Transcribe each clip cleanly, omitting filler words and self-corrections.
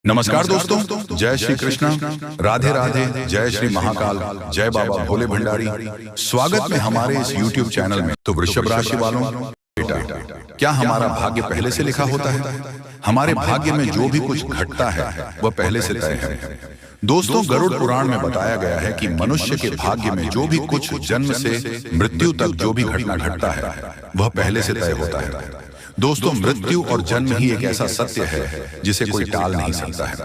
नमस्कार दोस्तों, जय श्री कृष्णा, राधे राधे, जय श्री महाकाल, जय बाबा भोले भंडारी। स्वागत में हमारे इस YouTube चैनल में। तो वृषभ राशि वालों, बेटा, क्या हमारा भाग्य पहले से लिखा होता है? हमारे भाग्य में जो भी कुछ घटता है वह पहले से तय है। दोस्तों, गरुड़ पुराण में बताया गया है कि मनुष्य के भाग्य में जो भी कुछ जन्म से मृत्यु तक जो भी घटना घटता है वह पहले से तय होता है। दोस्तों, मृत्यु और जन्म ही एक ऐसा सत्य है जिसे कोई टाल नहीं सकता है।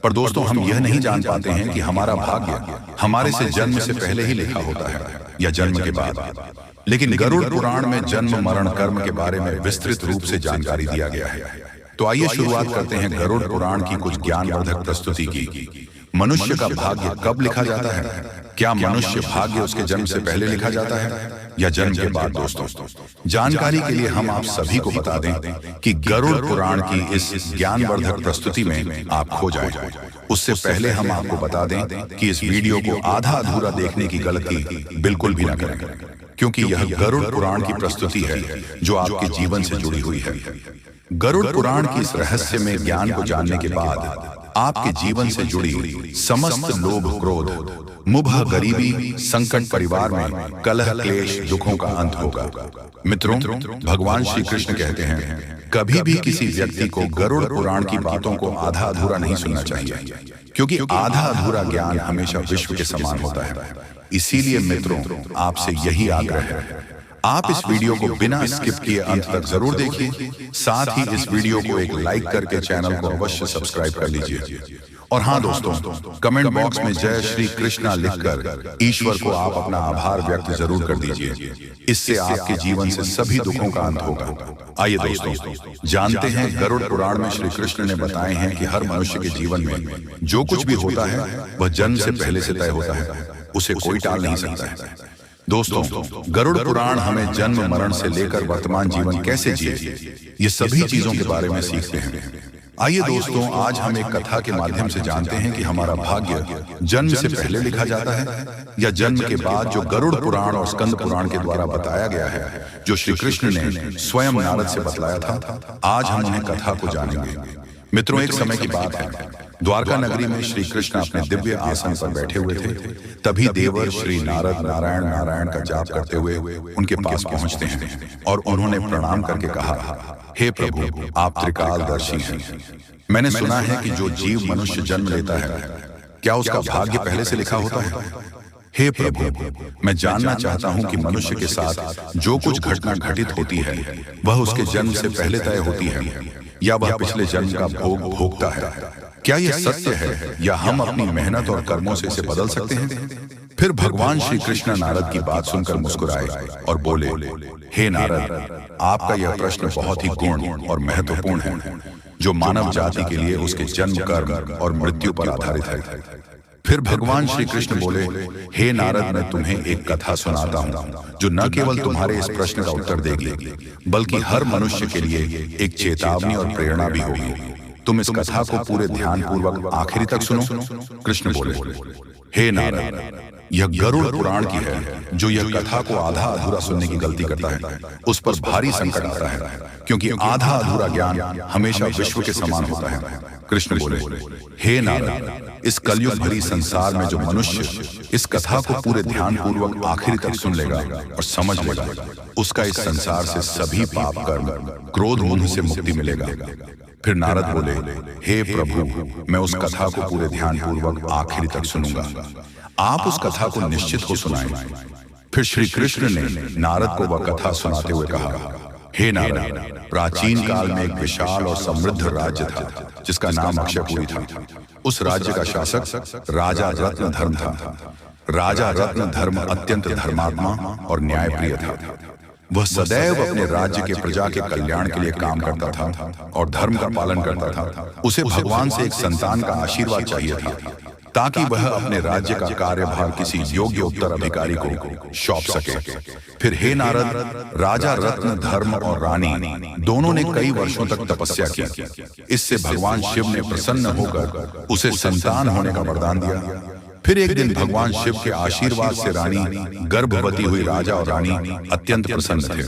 पर दोस्तों, हम यह नहीं जान पाते हैं कि हमारा भाग्य हमारे से जन्म से पहले ही लिखा होता है या जन्म के बाद। लेकिन गरुड़ पुराण में जन्म मरण कर्म के बारे में विस्तृत रूप से जानकारी दिया गया है। तो आइए शुरुआत करते हैं गरुड़ पुराण की कुछ ज्ञानवर्धक प्रस्तुति की। मनुष्य का भाग्य कब लिखा जाता है? क्या मनुष्य भाग्य उसके जन्म से पहले लिखा जाता है या जन्म के बाद? दोस्तों, जानकारी के लिए हम आप सभी को बता दें कि गरुड़ पुराण की इस ज्ञानवर्धक प्रस्तुति में आप खो जाएं। उससे पहले हम आपको बता दें कि इस वीडियो को आधा अधूरा देखने की गलती बिल्कुल भी न करें, क्योंकि यह गरुड़ पुराण की प्रस्तुति है जो आपके जीवन से जुड़ी हुई है। गरुड़ पुराण की इस रहस्य में ज्ञान को जानने के बाद आपके जीवन से जुड़ी समस्त लोभ, क्रोध, मुभा, गरीबी, संकट, परिवार में कलह, क्लेश, दुखों का अंत होगा। मित्रों, भगवान श्री कृष्ण कहते हैं, कभी भी किसी व्यक्ति को गरुड़ पुराण की बातों को आधा अधूरा नहीं सुनना चाहिए, क्योंकि आधा अधूरा ज्ञान हमेशा विश्व के समान होता है। इसीलिए मित्रों, आपसे यही आग्रह है, आप इस वीडियो को बिना स्किप किए अंत तक जरूर देखिए। साथ ही इस वीडियो को एक लाइक करके चैनल को अवश्य सब्सक्राइब कर लीजिए। और हाँ दोस्तों, कमेंट बॉक्स में जय श्री कृष्णा लिखकर ईश्वर को आप अपना आभार व्यक्त जरूर कर दीजिए। इससे आपके जीवन से सभी दुखों का अंत होगा। आइए दोस्तों, जानते हैं गरुड़ पुराण में श्री कृष्ण ने बताए हैं कि हर मनुष्य के जीवन में जो कुछ भी होता है वह जन्म से पहले से तय होता है, उसे कोई टाल नहीं सकता है। दोस्तों, गरुड़ पुराण हमें जन्म मरण से लेकर वर्तमान जीवन कैसे जिए, ये सभी चीजों के बारे में सीखते हैं। आइए दोस्तों, आज हम एक कथा के माध्यम से जानते हैं कि हमारा भाग्य जन्म से पहले लिखा जाता है या जन्म के बाद, जो गरुड़ पुराण और स्कंद पुराण के द्वारा बताया गया है, जो श्री कृष्ण ने स्वयं नारद से बतलाया था। आज हम उन्हें कथा को जानेंगे। मित्रों, एक समय की बात है, द्वारका नगरी में श्री कृष्ण अपने दिव्य आसन पर बैठे हुए थे। तभी देवर श्री नारद नारायण नारायण का जाप करते हुए उनके पास पहुंचते हैं और उन्होंने प्रणाम करके कहा, हे प्रभु, आप त्रिकालदर्शी हैं। मैंने सुना है कि जो जीव मनुष्य जन्म लेता है, क्या उसका भाग्य पहले से लिखा होता है? हे प्रभु, मैं जानना चाहता हूं कि मनुष्य के साथ जो कुछ घटना घटित होती है वह उसके जन्म से पहले तय होती है या वह पिछले जन्म का भोग भोगता है। क्या यह सत्य है या हम अपनी मेहनत और कर्मों से इसे बदल सकते हैं? फिर भगवान श्री कृष्ण नारद की बात सुनकर मुस्कुराए और बोले, हे नारद, आपका यह प्रश्न बहुत ही गूढ़ और महत्वपूर्ण है, जो मानव जाति के लिए उसके जन्म, कर्म और मृत्यु पर आधारित है। फिर भगवान श्री कृष्ण बोले, हे नारद, मैं तुम्हें एक कथा सुनाता हूँ जो न केवल तुम्हारे इस प्रश्न का उत्तर देगी, बल्कि हर मनुष्य के लिए एक चेतावनी और प्रेरणा भी होगी। तुम इस कथा को पूरे ध्यान पूर्वक आखिरी तक सुनो। कृष्ण बोले, हे नारद, यह गरुड़ पुराण की है। जो यह कथा को आधा अधूरा सुनने की गलती करता है उस पर भारी संकट आता है, क्योंकि आधा अधूरा ज्ञान हमेशा विश्व के समान होता है। कृष्ण बोले, हे नारद, इस कलयुग भरी संसार में जो मनुष्य इस कथा को पूरे ध्यान पूर्वक आखिरी तक सुन लेगा और समझ लेगा, उसका इस संसार से सभी पाप कर्म, क्रोध, मोह से मुक्ति मिलेगा। फिर नारद बोले, हे प्रभु, मैं उस कथा को पूरे ध्यान पूर्वक आखिरी तक सुनूंगा। आप उस कथा को निश्चित हो सुनाएं। फिर श्री कृष्ण ने नारद को वह कथा सुनाते हुए कहा, हे नारद, प्राचीन काल में एक विशाल और समृद्ध राज्य था जिसका नाम अक्षयपुरी था। उस राज्य का शासक राजा रत्नधर्म था। राजा रत्नधर्म अत्यंत धर्मात्मा और न्यायप्रिय था। वह सदैव अपने राज्य के प्रजा के कल्याण के लिए काम करता था और धर्म का पालन करता था। उसे भगवान से एक संतान का आशीर्वाद चाहिए था, ताकि वह अपने राज्य का कार्यभार किसी योग्य उत्तराधिकारी को सौंप सके। फिर हे नारद, राजा रत्न धर्म और रानी दोनों ने कई वर्षों तक तपस्या की। इससे भगवान शिव ने प्रसन्न होकर उसे संतान होने का वरदान दिया। फिर एक दिन भगवान शिव के आशीर्वाद से रानी गर्भवती हुई। राजा और रानी अत्यंत प्रसन्न थे,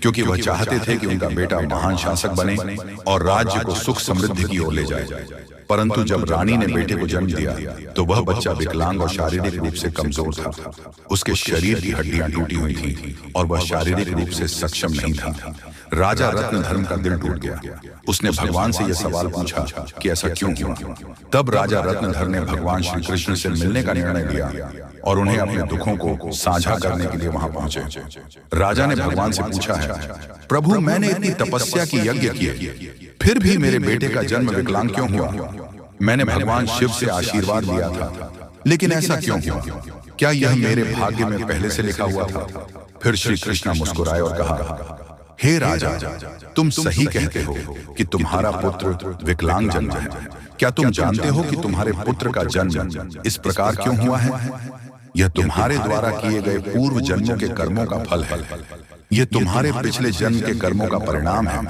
क्योंकि वह चाहते थे कि उनका बेटा महान शासक बने और राज्य को सुख समृद्धि की ओर ले जाए। परंतु जब रानी ने बेटे को जन्म दिया तो वह बच्चा विकलांग और शारीरिक रूप से कमजोर था। उसके शरीर की हड्डियां टूटी हुई थीं और वह शारीरिक रूप से सक्षम नहीं था। राजा रत्नधर्म का दिल टूट गया। उसने भगवान से यह सवाल पूछा कि ऐसा क्यों हुआ। तब राजा रत्नधर ने भगवान श्री कृष्ण से मिलने का निर्णय लिया और उन्हें अपने दुखों को साझा करने के लिए वहां पहुंचे। राजा ने भगवान से पूछा है, प्रभु मैंने इतनी तपस्या की, यज्ञ किए, फिर भी मेरे बेटे का जन्म विकलांग क्यों हुआ? मैंने भगवान शिव से आशीर्वाद लिया था, लेकिन ऐसा क्यों हुआ? क्या यह मेरे भाग्य में पहले से लिखा हुआ था? फिर श्री कृष्ण मुस्कुराए और कहा, हे राजा, तुम सही कहते हो कि तुम्हारा पुत्र विकलांग जन्मा है। क्या तुम जानते हो कि तुम्हारे पुत्र का जन्म इस प्रकार क्यों हुआ है? यह तुम्हारे द्वारा किए गए पूर्व जन्मों के कर्मों का फल है। यह तुम्हारे पिछले जन्म के कर्मों का परिणाम है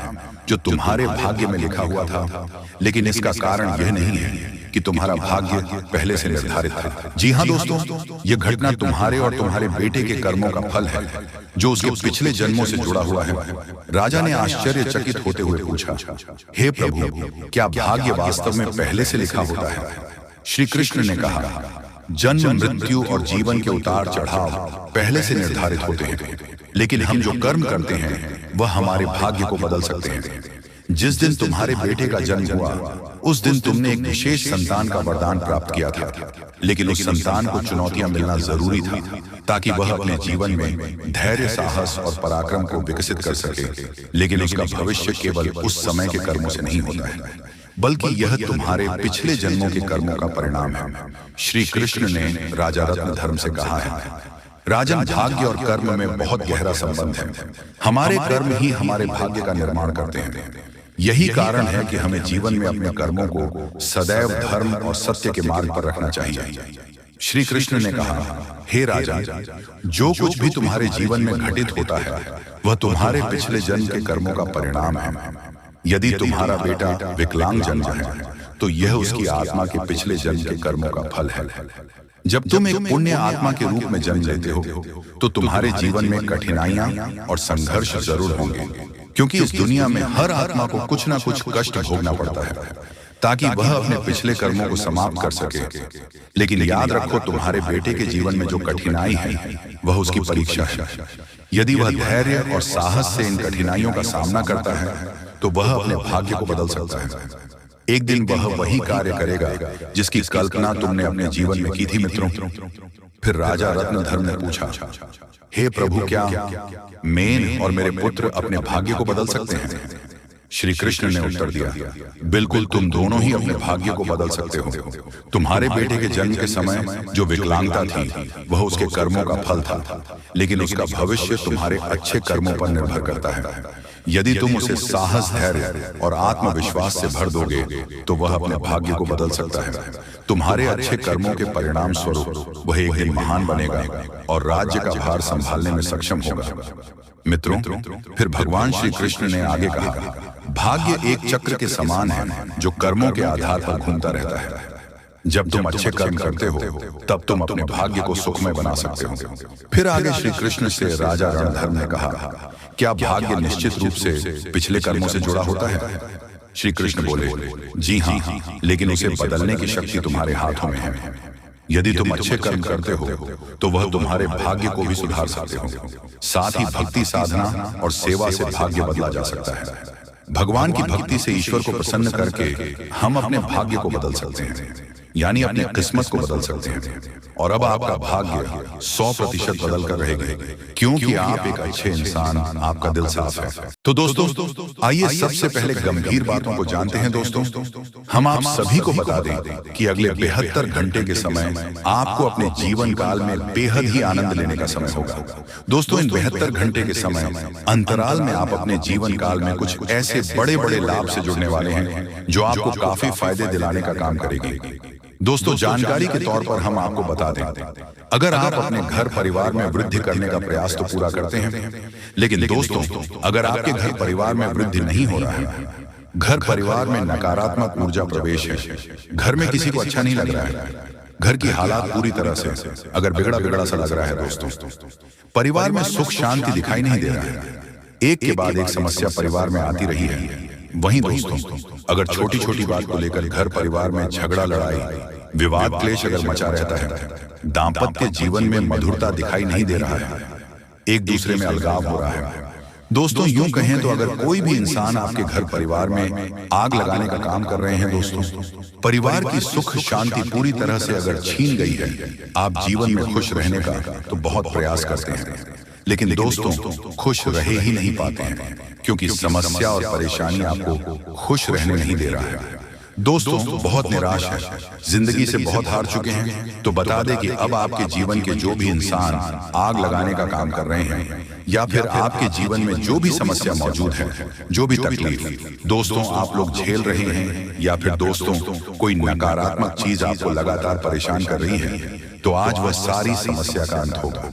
जो तुम्हारे भाग्य में लिखा हुआ था, लेकिन इसका कारण यह नहीं है कि तुम्हारा भाग्य पहले से निर्धारित था। जी हाँ दोस्तों, यह घटना तुम्हारे और तुम्हारे बेटे के कर्मों का फल है जो उसके पिछले जन्मों से जुड़ा हुआ है। राजा ने आश्चर्यचकित होते हुए पूछा, हे प्रभु, क्या भाग्य वास्तव में पहले से लिखा होता है? श्री कृष्ण ने कहा, जन्म, मृत्यु और जीवन के उतार चढ़ाव पहले से निर्धारित होते हैं, लेकिन हम जो कर्म करते हैं वह हमारे भाग्य को बदल सकते हैं। जिस दिन तुम्हारे बेटे का जन्म हुआ उस दिन तुमने एक विशेष संतान का वरदान प्राप्त किया था, लेकिन उस संतान को चुनौतियां मिलना जरूरी था ताकि वह अपने जीवन में धैर्य, साहस और पराक्रम को विकसित कर सके। लेकिन उसका भविष्य केवल उस समय के कर्मों से नहीं होता है, बल्कि यह तुम्हारे पिछले जन्मों के कर्मों का परिणाम है। श्री कृष्ण ने राजा रत्नधर्म से कहा है, राजन, भाग्य और कर्म में बहुत गहरा संबंध है। हमारे कर्म ही हमारे भाग्य का निर्माण करते हैं। यही कारण है कि हमें जीवन में अपने कर्मों को सदैव धर्म और सत्य के मार्ग पर रखना चाहिए। श्री कृष्ण ने कहा, हे राजा, जो कुछ भी तुम्हारे जीवन में घटित होता है वह तुम्हारे पिछले जन्म के कर्मों का परिणाम है। यदि तुम्हारा बेटा विकलांग जन्मा है तो यह उसकी आत्मा के पिछले जन्म के कर्मों का फल है। जब तुम एक पुण्य आत्मा के रूप में जन्म लेते हो तो तुम्हारे जीवन में कठिनाइयां और संघर्ष जरूर होंगे, क्योंकि इस दुनिया में हर आत्मा को कुछ ना कुछ कष्ट भोगना पड़ता है ताकि वह अपने पिछले कर्मों को समाप्त कर सके। लेकिन याद रखो, तुम्हारे बेटे के जीवन में जो कठिनाई है वह उसकी परीक्षा है। यदि वह धैर्य और साहस से इन कठिनाइयों का सामना करता है तो वह अपने भाग्य को बदल सकता है। एक दिन वह वही कार्य करेगा जिसकी कल्पना तुमने अपने जीवन में की थी मित्रों। फिर राजा रत्नधर ने पूछा, हे प्रभु, क्या मैं और मेरे पुत्र अपने भाग्य को बदल सकते हैं? श्री कृष्ण ने उत्तर दिया, बिल्कुल, तुम दोनों ही अपने भाग्य को बदल सकते हो। तुम्हारे बेटे के जन्म के समय जो विकलांगता थी वह उसके कर्मों का फल था, लेकिन उसका भविष्य तुम्हारे अच्छे कर्मों पर निर्भर करता है। यदि तुम उसे साहस, धैर्य और आत्मविश्वास से भर दोगे तो वह अपने भाग्य को बदल सकता है। तुम्हारे अच्छे कर्मों के परिणाम स्वरूप वह एक दिन महान बनेगा और राज्य का भार संभालने में सक्षम होगा। मित्रों, फिर भगवान श्री कृष्ण ने आगे कहा, भाग्य एक चक्र के समान है जो कर्मों के आधार पर घूमता रहता है। जब तुम अच्छे कर्म करते हो तब तुम अपने भाग्य को सुखमय बना सकते हो। फिर आगे श्री कृष्ण से राजा रणधर ने कहा, क्या भाग्य निश्चित रूप से पिछले कर्मों से जुड़ा होता है? श्री कृष्ण बोले, जी हाँ, लेकिन उसे बदलने की शक्ति तुम्हारे हाथों में है। यदि तुम अच्छे कर्म करते हो तो वह तुम्हारे भाग्य को भी सुधार सकते हो। साथ ही भक्ति, साधना और सेवा से भाग्य बदला जा सकता है। भगवान की भक्ति से ईश्वर को प्रसन्न करके हम अपने भाग्य को बदल सकते हैं, यानी अपने किस्मत को बदल सकते हैं। और अब आपका भाग्य 100% बदल कर रहेगा, क्योंकि आप एक अच्छे इंसान, आपका दिल साफ है। तो दोस्तों, आइए सबसे पहले गंभीर बातों को जानते हैं। दोस्तों, हम आप सभी को बता दें कि अगले 72 घंटे के समय आपको अपने जीवन काल में बेहद ही आनंद लेने का समय होगा। दोस्तों, इन 72 घंटे के समय अंतराल में आप अपने जीवन काल में कुछ ऐसे बड़े बड़े लाभ से जुड़ने वाले हैं जो आपको काफी फायदे दिलाने का काम करेगी। दोस्तों, जानकारी के तौर पर हम आपको बता दें, अगर आप अपने घर परिवार में वृद्धि करने का प्रयास तो पूरा करते हैं, लेकिन दोस्तों, अगर आपके घर परिवार में वृद्धि नहीं हो रहा है, घर परिवार में नकारात्मक ऊर्जा प्रवेश है, घर में किसी को अच्छा नहीं लग रहा है, घर की हालात पूरी तरह से अगर बिगड़ा बिगड़ा सा लग रहा है, दोस्तों, परिवार में सुख शांति दिखाई नहीं दे रहा है, एक के बाद एक समस्या परिवार में आती रही है, वहीं दोस्तों, अगर छोटी छोटी बात को लेकर घर परिवार में झगड़ा, लड़ाई, विवाद, क्लेश अगर मचा रहता है, दाम्पत्य जीवन में मधुरता दिखाई नहीं दे रहा है, एक दूसरे में अलगाव हो रहा है, दोस्तों यूं कहें तो अगर कोई भी इंसान आपके घर परिवार में आग लगाने का काम कर रहे हैं दोस्तों, परिवार की सुख शांति पूरी तरह से अगर छीन गई है, आप जीवन में खुश रहने का तो बहुत प्रयास करते हैं, लेकिन दोस्तों खुश रहे ही नहीं पाते हैं, क्योंकि समस्या और परेशानी आपको खुश रहने नहीं दे रहा है। दोस्तों बहुत निराश है, जिंदगी से बहुत हार चुके हैं, तो बता दें कि अब आपके जीवन के जो भी इंसान आग लगाने का काम कर रहे हैं, या फिर आपके जीवन में जो भी समस्या मौजूद है, जो भी तकलीफ दोस्तों आप लोग झेल रहे हैं, या फिर दोस्तों कोई नकारात्मक चीज आपको लगातार परेशान कर रही है, तो आज वह सारी समस्या का अंत होगा,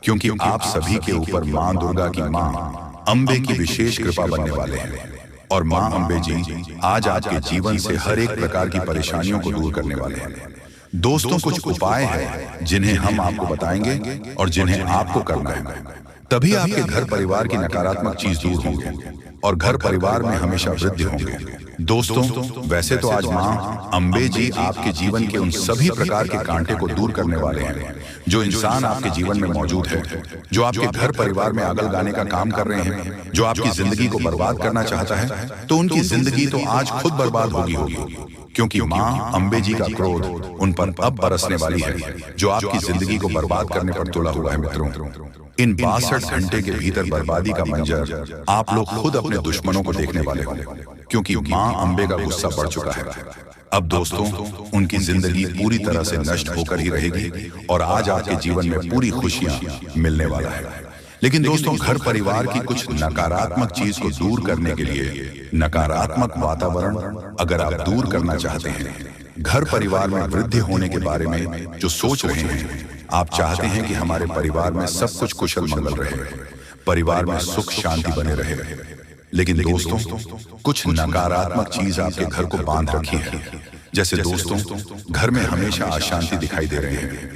क्योंकि आप सभी के ऊपर मां दुर्गा की मां अंबे की विशेष कृपा बनने वाले हैं, और मां अंबे जी आज आपके जीवन से हर एक प्रकार की परेशानियों को दूर करने वाले हैं। दोस्तों कुछ उपाय हैं जिन्हें हम आपको बताएंगे और जिन्हें आपको करना है, तभी आपके घर परिवार की नकारात्मक चीज दूर होंगे और घर परिवार में हमेशा वृद्धि होंगे। दोस्तों वैसे तो आज मां अंबे जी आपके जीवन के उन सभी प्रकार के कांटे को दूर करने वाले हैं जो इंसान आपके जीवन में मौजूद है, जो आपके घर परिवार में आग लगाने का काम कर रहे हैं, जो आपकी जिंदगी को बर्बाद करना चाहता है, तो उनकी जिंदगी तो आज खुद बर्बाद होगी, क्योंकि मां अंबे जी का क्रोध उन पर अब बरसने वाली है, जो आपकी जिंदगी को बर्बाद करने पर तुला हुआ है। मित्रों इन 62 घंटे के भीतर बर्बादी का मंजर आप लोग खुद अपने दुश्मनों को देखने वाले हो, क्योंकि मां अंबे का गुस्सा बढ़ चुका है। अब दोस्तों उनकी जिंदगी पूरी तरह से नष्ट होकर ही रहेगी और आज आपके जीवन में पूरी खुशियां मिलने वाला है। लेकिन दोस्तों घर परिवार की कुछ नकारात्मक चीज को दूर करने के लिए, नकारात्मक वातावरण अगर आप दूर करना चाहते हैं, घर परिवार में वृद्धि होने के बारे में जो सोच रहे हैं, आप चाहते हैं कि हमारे परिवार में सब कुछ कुशल मंगल रहे, परिवार में सुख शांति बने रहे, लेकिन दोस्तों कुछ नकारात्मक चीज आपके घर को बांध रखी है। जैसे दोस्तों घर में हमेशा अशांति दिखाई दे रहे हैं,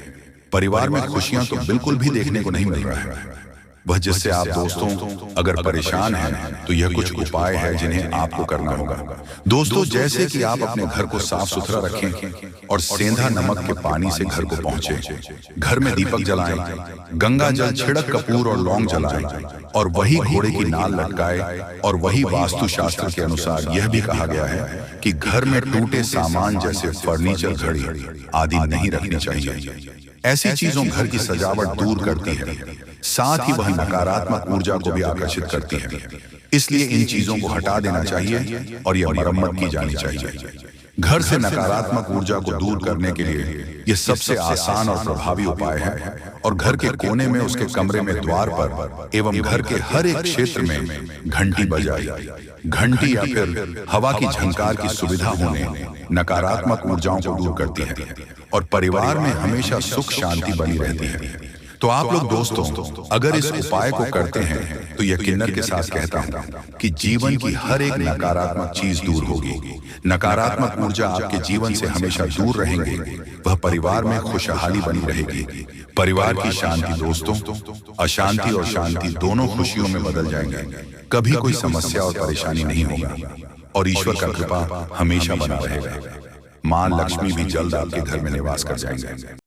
परिवार में खुशियां तो बिल्कुल भी देखने को नहीं मिल रहा है। वह जिससे आप दोस्तों अगर परेशान हैं तो यह कुछ उपाय है जिन्हें आपको करना होगा। दोस्तों जैसे कि आप अपने घर को साफ सुथरा रखें और सेंधा नमक के पानी से घर को पहुंचे, घर में दीपक जलाएं, गंगा जल छिड़क कपूर और लौंग जलाएं, और वही घोड़े की नाल लटकाए। और वही वास्तु शास्त्र के अनुसार यह भी कहा गया है कि घर में टूटे सामान जैसे फर्नीचर, घड़ी आदि नहीं रखनी चाहिए। ऐसी चीजों घर की सजावट दूर करती है, साथ ही वह नकारात्मक ऊर्जा को भी आकर्षित करती है। इसलिए इन चीजों को हटा देना चाहिए और यह मरम्मत की जानी चाहिए। घर से नकारात्मक ऊर्जा को दूर करने के लिए यह सबसे आसान और प्रभावी उपाय है, और घर के कोने में उसके कमरे में द्वार पर एवं घर के हर एक क्षेत्र में घंटी बजाई। घंटी या फिर हवा की झंकार की सुविधा होने नकारात्मक ऊर्जाओं को दूर करती है और परिवार में हमेशा सुख शांति बनी रहती है। तो आप लोग दोस्तों अगर इस उपाय को करते हैं तो यकीनन के साथ कहता हूं कि जीवन की हर एक नकारात्मक चीज दूर होगी, नकारात्मक ऊर्जा आपके जीवन से हमेशा दूर रहेंगे, वह परिवार में खुशहाली बनी रहेगी, परिवार की शांति दोस्तों अशांति और शांति दोनों खुशियों में बदल जाएंगे, कभी कोई समस्या और परेशानी नहीं होगा और ईश्वर का कृपा हमेशा बना रहेगा। मां लक्ष्मी भी जल्द आपके घर में निवास कर जाएंगे।